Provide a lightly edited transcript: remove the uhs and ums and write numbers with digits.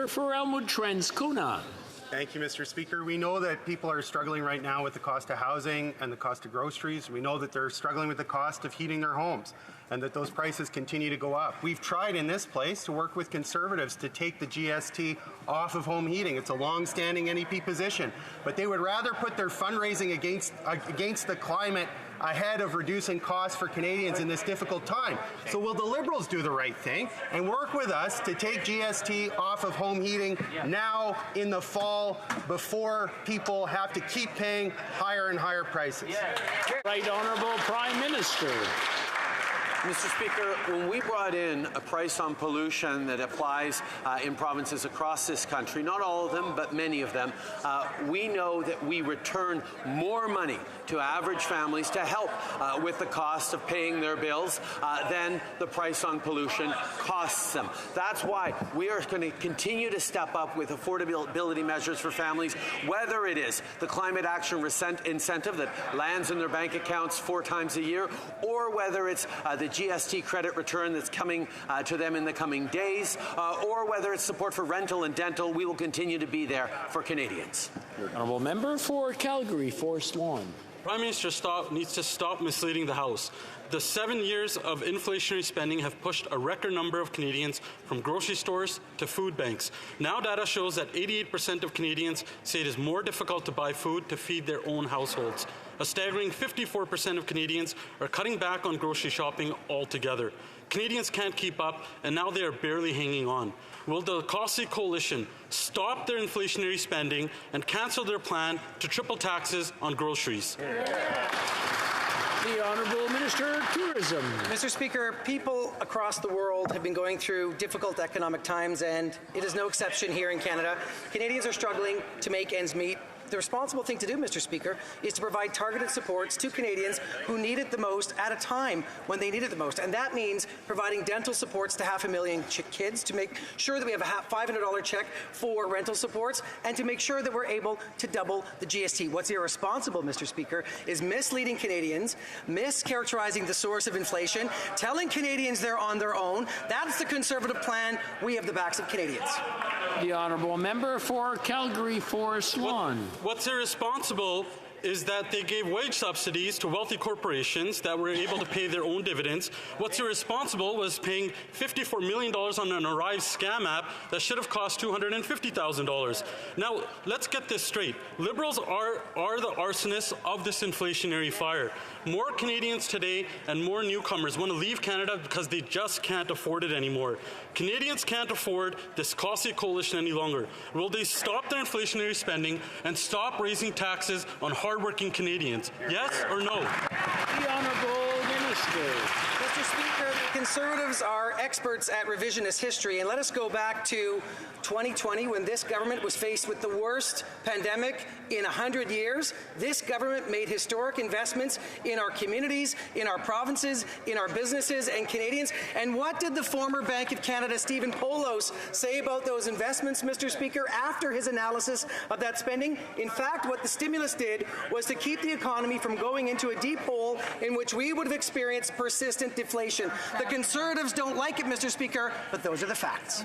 For Elmwood Trends, Kuna. Thank you, Mr. Speaker. We know that people are struggling right now with the cost of housing and the cost of groceries. We know that they're struggling with the cost of heating their homes and that those prices continue to go up. We've tried in this place to work with Conservatives to take the GST off of home heating. It's a long-standing NEP position, but they would rather put their fundraising against the climate ahead of reducing costs for Canadians in this difficult time. So will the Liberals do the right thing and work with us to take GST off of home heating now in the fall before people have to keep paying higher and higher prices? Right Honourable Prime Minister. Mr. Speaker, when we brought in a price on pollution that applies in provinces across this country, not all of them, but many of them, we know that we return more money to average families to help with the cost of paying their bills than the price on pollution costs them. That's why we are going to continue to step up with affordability measures for families, whether it is the climate action incentive that lands in their bank accounts 4 times a year, or whether it's the GST credit return that's coming to them in the coming days, or whether it's support for rental and dental. We will continue to be there for Canadians. Honourable Member for Calgary, Forest Lawn. Prime Minister needs to stop misleading the House. The 7 years of inflationary spending have pushed a record number of Canadians from grocery stores to food banks. Now data shows that 88% of Canadians say it is more difficult to buy food to feed their own households. A staggering 54% of Canadians are cutting back on grocery shopping altogether. Canadians can't keep up, and now they are barely hanging on. Will the costly coalition stop their inflationary spending and cancel their plan to triple taxes on groceries? The Honourable Minister of Tourism. Mr. Speaker, people across the world have been going through difficult economic times, and it is no exception here in Canada. Canadians are struggling to make ends meet. The responsible thing to do, Mr. Speaker, is to provide targeted supports to Canadians who need it the most at a time when they need it the most. And that means providing dental supports to 500,000 kids, to make sure that we have a $500 check for rental supports, and to make sure that we're able to double the GST. What's irresponsible, Mr. Speaker, is misleading Canadians, mischaracterizing the source of inflation, telling Canadians they're on their own. That's the Conservative plan. We have the backs of Canadians. The Honourable Member for Calgary, Forest Lawn. What's irresponsible is that they gave wage subsidies to wealthy corporations that were able to pay their own dividends. What's irresponsible was paying $54 million on an Arrive scam app that should have cost $250,000. Now, let's get this straight. Liberals are the arsonists of this inflationary fire. More Canadians today and more newcomers want to leave Canada because they just can't afford it anymore. Canadians can't afford this costly coalition any longer. Will they stop their inflationary spending and stop raising taxes on hardworking Canadians? Yes or no? The Honourable Minister. Mr. Speaker, the Conservatives are experts at revisionist history, and let us go back to 2020 when this government was faced with the worst pandemic in 100 years. This government made historic investments in our communities, in our provinces, in our businesses and Canadians. And what did the former Bank of Canada, Stephen Poloz, say about those investments, Mr. Speaker, after his analysis of that spending? In fact, what the stimulus did was to keep the economy from going into a deep hole in which we would have experienced persistent deflation. The Conservatives don't like it, Mr. Speaker, but those are the facts.